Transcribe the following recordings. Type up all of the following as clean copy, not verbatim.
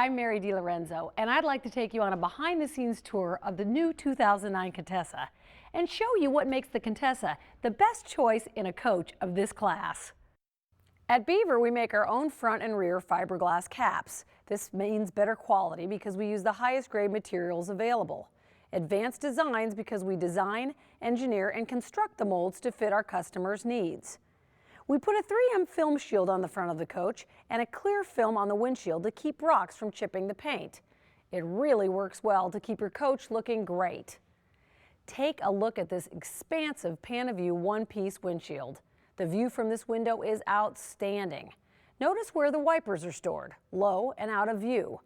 I'm Mary DiLorenzo, and I'd like to take you on a behind-the-scenes tour of the new 2009 Contessa and show you what makes the Contessa the best choice in a coach of this class. At Beaver, we make our own front and rear fiberglass caps. This means better quality because we use the highest grade materials available. Advanced designs because we design, engineer, and construct the molds to fit our customers' needs. We put a 3M film shield on the front of the coach and a clear film on the windshield to keep rocks from chipping the paint. It really works well to keep your coach looking great. Take a look at this expansive Panaview one-piece windshield. The view from this window is outstanding. Notice where the wipers are stored, low and out of view.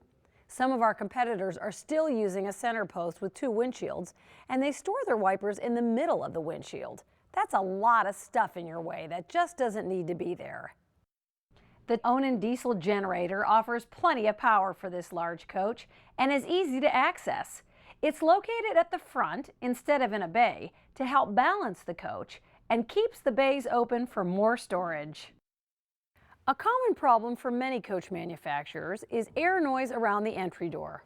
Some of our competitors are still using a center post with two windshields, and they store their wipers in the middle of the windshield. That's a lot of stuff in your way that just doesn't need to be there. The Onan diesel generator offers plenty of power for this large coach and is easy to access. It's located at the front instead of in a bay to help balance the coach and keeps the bays open for more storage. A common problem for many coach manufacturers is air noise around the entry door.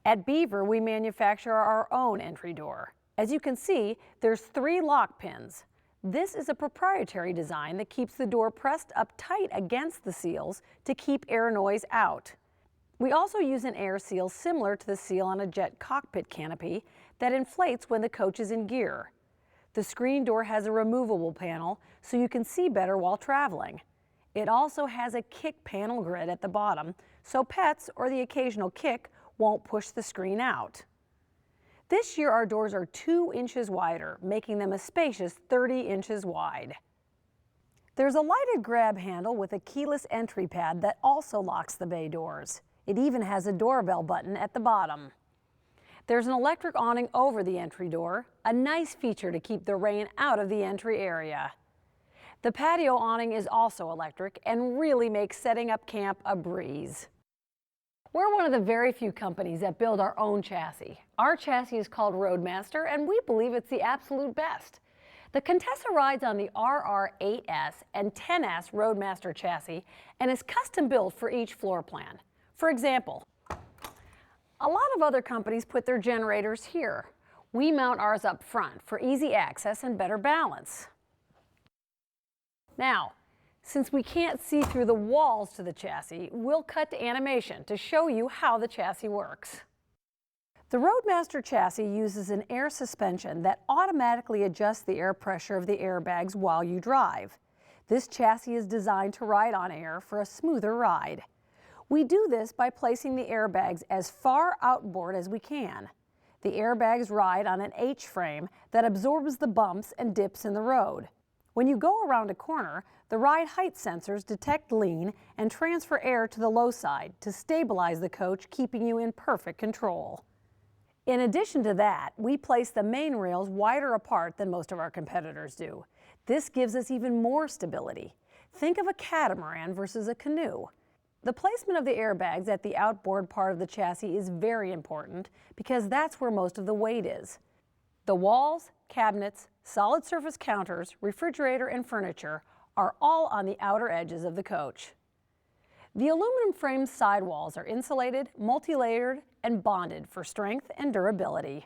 At Beaver, we manufacture our own entry door. As you can see, there's 3 lock pins. This is a proprietary design that keeps the door pressed up tight against the seals to keep air noise out. We also use an air seal similar to the seal on a jet cockpit canopy that inflates when the coach is in gear. The screen door has a removable panel so you can see better while traveling. It also has a kick panel grid at the bottom so pets or the occasional kick won't push the screen out. This year our doors are 2 inches wider, making them a spacious 30 inches wide. There's a lighted grab handle with a keyless entry pad that also locks the bay doors. It even has a doorbell button at the bottom. There's an electric awning over the entry door, a nice feature to keep the rain out of the entry area. The patio awning is also electric and really makes setting up camp a breeze. We're one of the very few companies that build our own chassis. Our chassis is called Roadmaster, and we believe it's the absolute best. The Contessa rides on the RR8S and 10S Roadmaster chassis and is custom built for each floor plan. For example, a lot of other companies put their generators here. We mount ours up front for easy access and better balance. Now, since we can't see through the walls to the chassis, we'll cut to animation to show you how the chassis works. The Roadmaster chassis uses an air suspension that automatically adjusts the air pressure of the airbags while you drive. This chassis is designed to ride on air for a smoother ride. We do this by placing the airbags as far outboard as we can. The airbags ride on an H-frame that absorbs the bumps and dips in the road. When you go around a corner, the ride height sensors detect lean and transfer air to the low side to stabilize the coach, keeping you in perfect control. In addition to that, we place the main rails wider apart than most of our competitors do. This gives us even more stability. Think of a catamaran versus a canoe. The placement of the airbags at the outboard part of the chassis is very important because that's where most of the weight is. The walls, cabinets, solid surface counters, refrigerator, and furniture are all on the outer edges of the coach. The aluminum frame sidewalls are insulated, multi-layered, and bonded for strength and durability.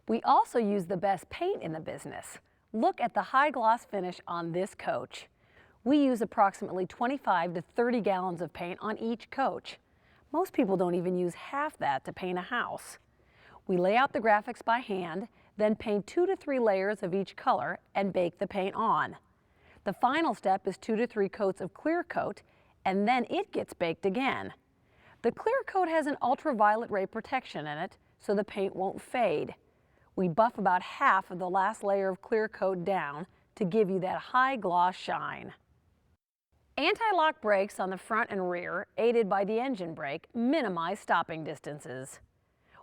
We also use the best paint in the business. Look at the high gloss finish on this coach. We use approximately 25 to 30 gallons of paint on each coach. Most people don't even use half that to paint a house. We lay out the graphics by hand, then paint 2 to 3 layers of each color and bake the paint on. The final step is 2 to 3 coats of clear coat, and then it gets baked again. The clear coat has an ultraviolet ray protection in it, so the paint won't fade. We buff about half of the last layer of clear coat down to give you that high gloss shine. Anti-lock brakes on the front and rear, aided by the engine brake, minimize stopping distances.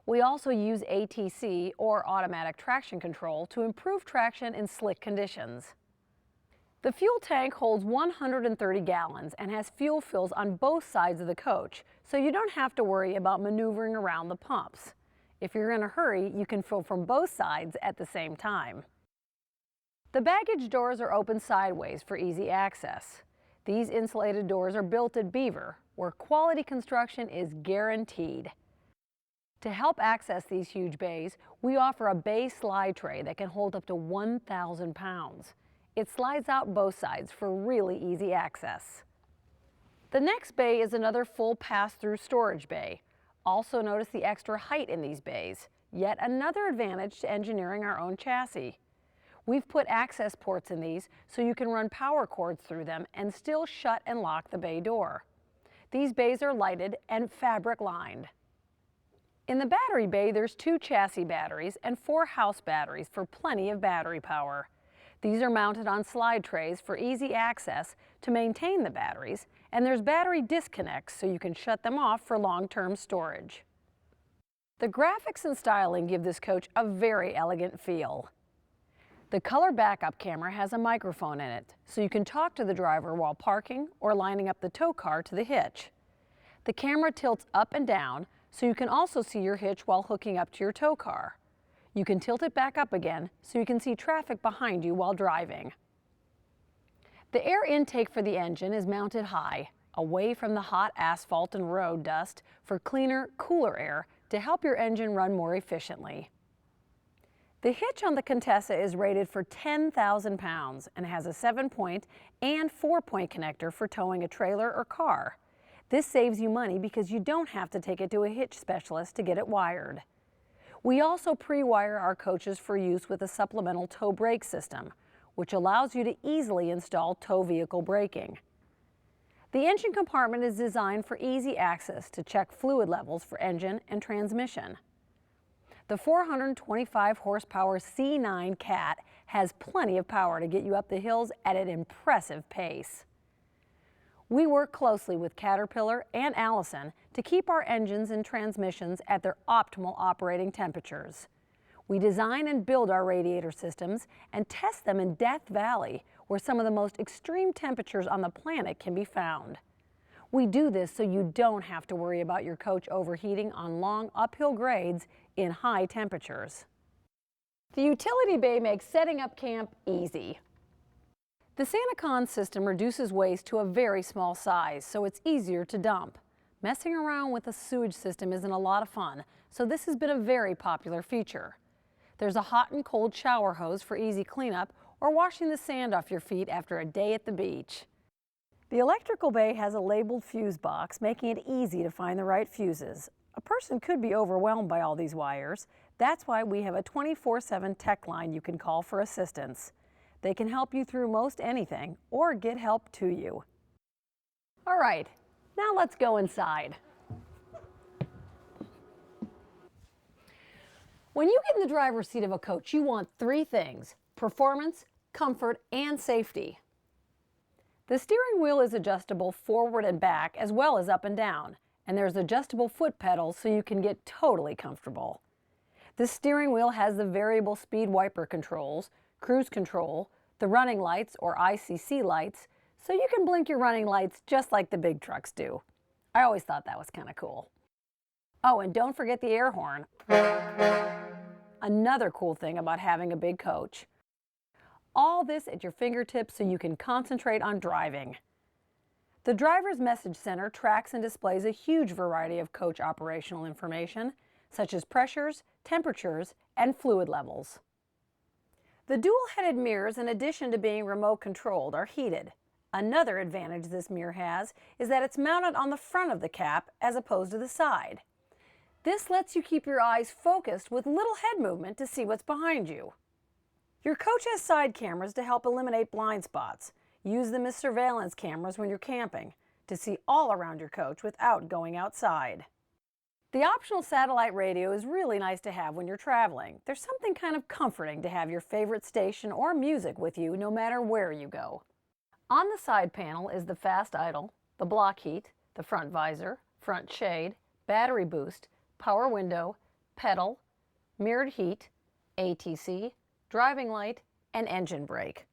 We also use ATC, or automatic traction control, to improve traction in slick conditions. The fuel tank holds 130 gallons and has fuel fills on both sides of the coach, so you don't have to worry about maneuvering around the pumps. If you're in a hurry, you can fill from both sides at the same time. The baggage doors are open sideways for easy access. These insulated doors are built at Beaver, where quality construction is guaranteed. To help access these huge bays, we offer a bay slide tray that can hold up to 1,000 pounds. It slides out both sides for really easy access. The next bay is another full pass-through storage bay. Also notice the extra height in these bays, yet another advantage to engineering our own chassis. We've put access ports in these so you can run power cords through them and still shut and lock the bay door. These bays are lighted and fabric lined. In the battery bay, there's 2 chassis batteries and 4 house batteries for plenty of battery power. These are mounted on slide trays for easy access to maintain the batteries, and there's battery disconnects so you can shut them off for long-term storage. The graphics and styling give this coach a very elegant feel. The color backup camera has a microphone in it, so you can talk to the driver while parking or lining up the tow car to the hitch. The camera tilts up and down, so you can also see your hitch while hooking up to your tow car. You can tilt it back up again so you can see traffic behind you while driving. The air intake for the engine is mounted high, away from the hot asphalt and road dust for cleaner, cooler air to help your engine run more efficiently. The hitch on the Contessa is rated for 10,000 pounds and has a 7-point and 4-point connector for towing a trailer or car. This saves you money because you don't have to take it to a hitch specialist to get it wired. We also pre-wire our coaches for use with a supplemental tow brake system, which allows you to easily install tow vehicle braking. The engine compartment is designed for easy access to check fluid levels for engine and transmission. The 425 horsepower C9 Cat has plenty of power to get you up the hills at an impressive pace. We work closely with Caterpillar and Allison to keep our engines and transmissions at their optimal operating temperatures. We design and build our radiator systems and test them in Death Valley, where some of the most extreme temperatures on the planet can be found. We do this so you don't have to worry about your coach overheating on long uphill grades in high temperatures. The utility bay makes setting up camp easy. The SantaCon system reduces waste to a very small size, so it's easier to dump. Messing around with a sewage system isn't a lot of fun, so this has been a very popular feature. There's a hot and cold shower hose for easy cleanup or washing the sand off your feet after a day at the beach. The electrical bay has a labeled fuse box, making it easy to find the right fuses. A person could be overwhelmed by all these wires. That's why we have a 24/7 tech line you can call for assistance. They can help you through most anything or get help to you. All right, now let's go inside. When you get in the driver's seat of a coach, you want 3 things: performance, comfort, and safety. The steering wheel is adjustable forward and back as well as up and down, and there's adjustable foot pedals so you can get totally comfortable. The steering wheel has the variable speed wiper controls, cruise control, the running lights or ICC lights, so you can blink your running lights just like the big trucks do. I always thought that was kind of cool. Oh, and don't forget the air horn. Another cool thing about having a big coach. All this at your fingertips so you can concentrate on driving. The driver's message center tracks and displays a huge variety of coach operational information, such as pressures, temperatures, and fluid levels. The dual-headed mirrors, in addition to being remote controlled, are heated. Another advantage this mirror has is that it's mounted on the front of the cap as opposed to the side. This lets you keep your eyes focused with little head movement to see what's behind you. Your coach has side cameras to help eliminate blind spots. Use them as surveillance cameras when you're camping to see all around your coach without going outside. The optional satellite radio is really nice to have when you're traveling. There's something kind of comforting to have your favorite station or music with you no matter where you go. On the side panel is the fast idle, the block heat, the front visor, front shade, battery boost, power window, pedal, mirrored heat, ATC, driving light, and engine brake.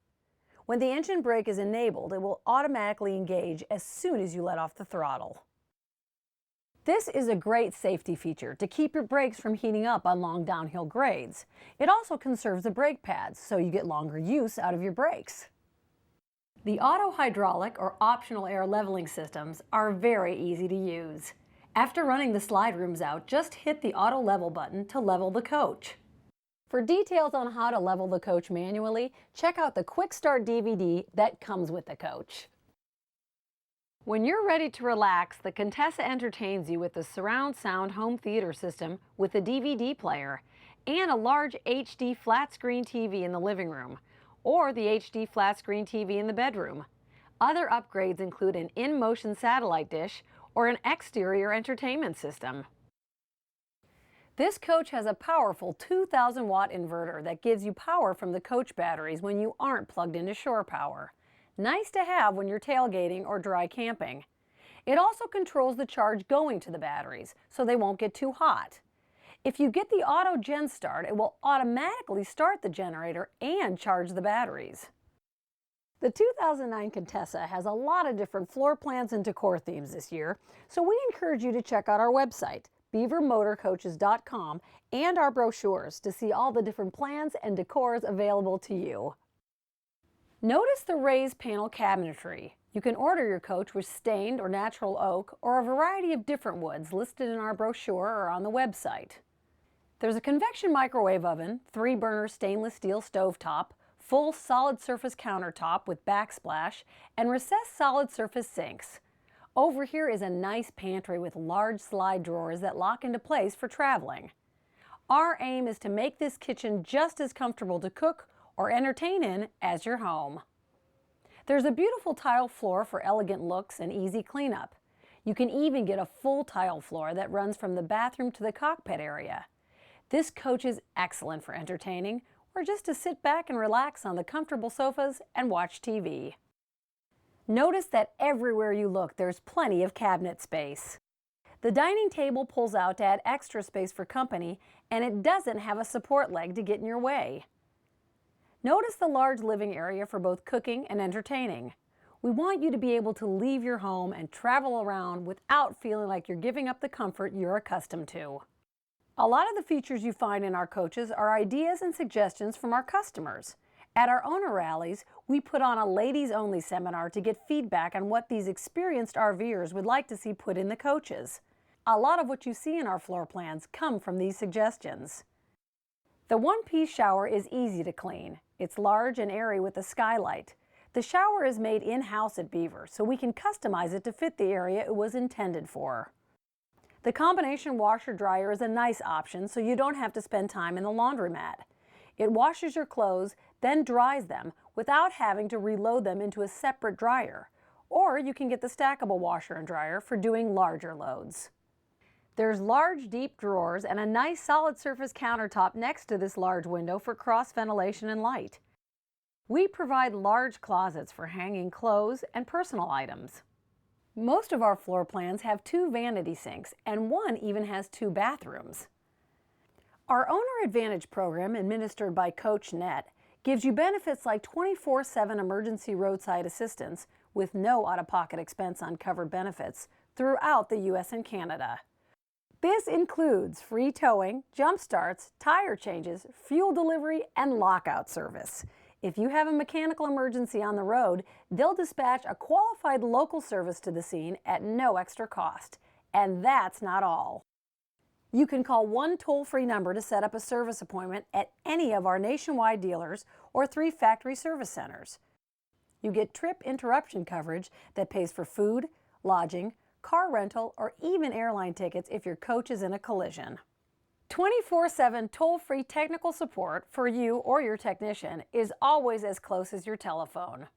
When the engine brake is enabled, it will automatically engage as soon as you let off the throttle. This is a great safety feature to keep your brakes from heating up on long downhill grades. It also conserves the brake pads, so you get longer use out of your brakes. The auto hydraulic or optional air leveling systems are very easy to use. After running the slide rooms out, just hit the auto level button to level the coach. For details on how to level the coach manually, check out the Quick Start DVD that comes with the coach. When you're ready to relax, the Contessa entertains you with the surround sound home theater system with a DVD player and a large HD flat screen TV in the living room, or the HD flat screen TV in the bedroom. Other upgrades include an in-motion satellite dish or an exterior entertainment system. This coach has a powerful 2,000-watt inverter that gives you power from the coach batteries when you aren't plugged into shore power. Nice to have when you're tailgating or dry camping. It also controls the charge going to the batteries so they won't get too hot. If you get the auto gen start, it will automatically start the generator and charge the batteries. The 2009 Contessa has a lot of different floor plans and decor themes this year, so we encourage you to check out our website, beavermotorcoaches.com, and our brochures to see all the different plans and decors available to you. Notice the raised panel cabinetry. You can order your coach with stained or natural oak or a variety of different woods listed in our brochure or on the website. There's a convection microwave oven, 3-burner stainless steel stovetop, full solid surface countertop with backsplash, and recessed solid surface sinks. Over here is a nice pantry with large slide drawers that lock into place for traveling. Our aim is to make this kitchen just as comfortable to cook or entertain in as your home. There's a beautiful tile floor for elegant looks and easy cleanup. You can even get a full tile floor that runs from the bathroom to the cockpit area. This coach is excellent for entertaining or just to sit back and relax on the comfortable sofas and watch TV. Notice that everywhere you look, there's plenty of cabinet space. The dining table pulls out to add extra space for company, and it doesn't have a support leg to get in your way. Notice the large living area for both cooking and entertaining. We want you to be able to leave your home and travel around without feeling like you're giving up the comfort you're accustomed to. A lot of the features you find in our coaches are ideas and suggestions from our customers. At our owner rallies, we put on a ladies-only seminar to get feedback on what these experienced RVers would like to see put in the coaches. A lot of what you see in our floor plans come from these suggestions. The one-piece shower is easy to clean. It's large and airy with a skylight. The shower is made in-house at Beaver, so we can customize it to fit the area it was intended for. The combination washer-dryer is a nice option so you don't have to spend time in the laundromat. It washes your clothes, then dries them without having to reload them into a separate dryer. Or you can get the stackable washer and dryer for doing larger loads. There's large deep drawers and a nice solid surface countertop next to this large window for cross ventilation and light. We provide large closets for hanging clothes and personal items. Most of our floor plans have 2 vanity sinks, and one even has 2 bathrooms. Our Owner Advantage program, administered by CoachNet, gives you benefits like 24/7 emergency roadside assistance with no out-of-pocket expense on covered benefits throughout the U.S. and Canada. This includes free towing, jump starts, tire changes, fuel delivery, and lockout service. If you have a mechanical emergency on the road, they'll dispatch a qualified local service to the scene at no extra cost. And that's not all. You can call one toll-free number to set up a service appointment at any of our nationwide dealers or 3 factory service centers. You get trip interruption coverage that pays for food, lodging, car rental, or even airline tickets if your coach is in a collision. 24/7 toll-free technical support for you or your technician is always as close as your telephone.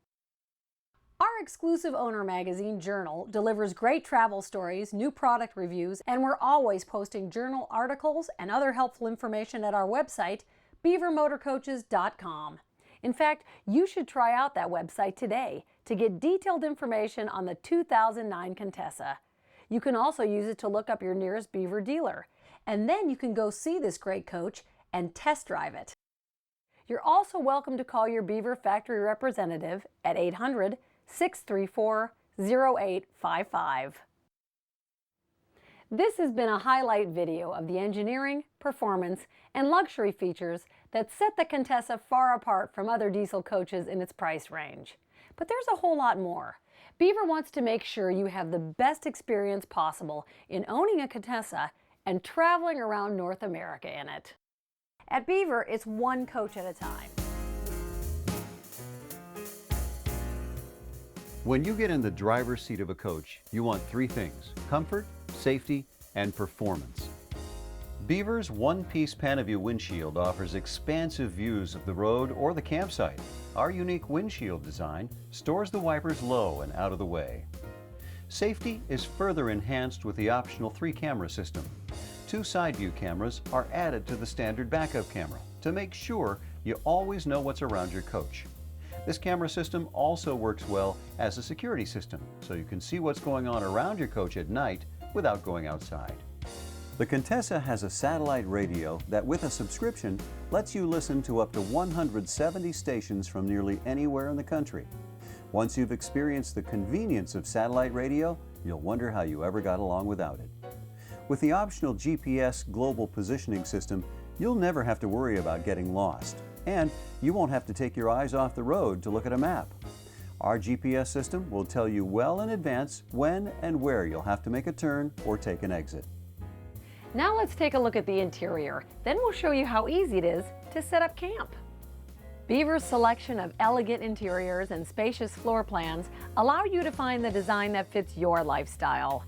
Our exclusive owner magazine, Journal, delivers great travel stories, new product reviews, and we're always posting journal articles and other helpful information at our website, beavermotorcoaches.com. In fact, you should try out that website today to get detailed information on the 2009 Contessa. You can also use it to look up your nearest Beaver dealer, and then you can go see this great coach and test drive it. You're also welcome to call your Beaver factory representative at 800-634-0855. This has been a highlight video of the engineering, performance, and luxury features that set the Contessa far apart from other diesel coaches in its price range. But there's a whole lot more. Beaver wants to make sure you have the best experience possible in owning a Contessa and traveling around North America in it. At Beaver, it's one coach at a time. When you get in the driver's seat of a coach, you want three things: comfort, safety, and performance. Beaver's one-piece Panaview windshield offers expansive views of the road or the campsite. Our unique windshield design stores the wipers low and out of the way. Safety is further enhanced with the optional 3-camera system. 2 side view cameras are added to the standard backup camera to make sure you always know what's around your coach. This camera system also works well as a security system, so you can see what's going on around your coach at night without going outside. The Contessa has a satellite radio that, with a subscription, lets you listen to up to 170 stations from nearly anywhere in the country. Once you've experienced the convenience of satellite radio, you'll wonder how you ever got along without it. With the optional GPS global positioning system, you'll never have to worry about getting lost. And you won't have to take your eyes off the road to look at a map. Our GPS system will tell you well in advance when and where you'll have to make a turn or take an exit. Now let's take a look at the interior. Then we'll show you how easy it is to set up camp. Beaver's selection of elegant interiors and spacious floor plans allow you to find the design that fits your lifestyle.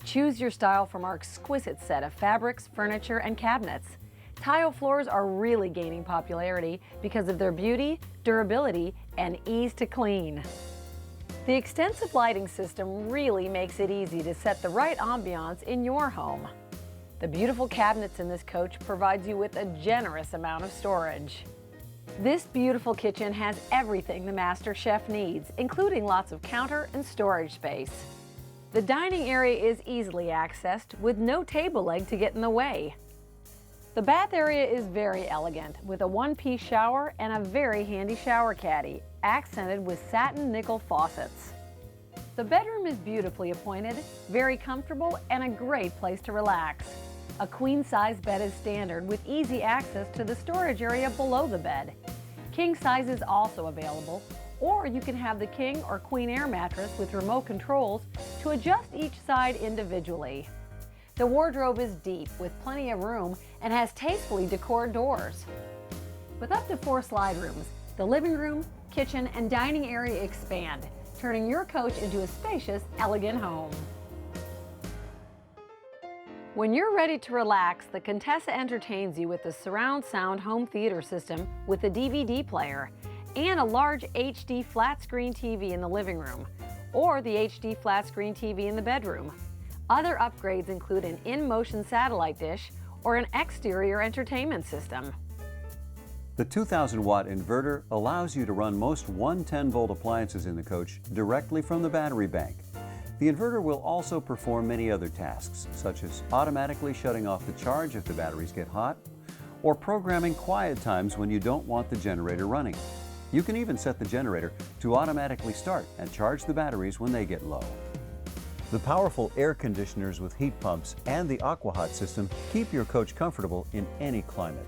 Choose your style from our exquisite set of fabrics, furniture, and cabinets. Tile floors are really gaining popularity because of their beauty, durability, and ease to clean. The extensive lighting system really makes it easy to set the right ambiance in your home. The beautiful cabinets in this coach provides you with a generous amount of storage. This beautiful kitchen has everything the master chef needs, including lots of counter and storage space. The dining area is easily accessed with no table leg to get in the way. The bath area is very elegant, with a one-piece shower and a very handy shower caddy, accented with satin nickel faucets. The bedroom is beautifully appointed, very comfortable, and a great place to relax. A queen-size bed is standard, with easy access to the storage area below the bed. King size is also available, or you can have the king or queen air mattress with remote controls to adjust each side individually. The wardrobe is deep, with plenty of room, and has tastefully decored doors. With up to 4 slide rooms, the living room, kitchen, and dining area expand, turning your coach into a spacious, elegant home. When you're ready to relax, the Contessa entertains you with the surround sound home theater system with a DVD player and a large HD flat screen TV in the living room, or the HD flat screen TV in the bedroom. Other upgrades include an in-motion satellite dish or an exterior entertainment system. The 2,000-watt inverter allows you to run most 110-volt appliances in the coach directly from the battery bank. The inverter will also perform many other tasks, such as automatically shutting off the charge if the batteries get hot, or programming quiet times when you don't want the generator running. You can even set the generator to automatically start and charge the batteries when they get low. The powerful air conditioners with heat pumps and the AquaHot system keep your coach comfortable in any climate.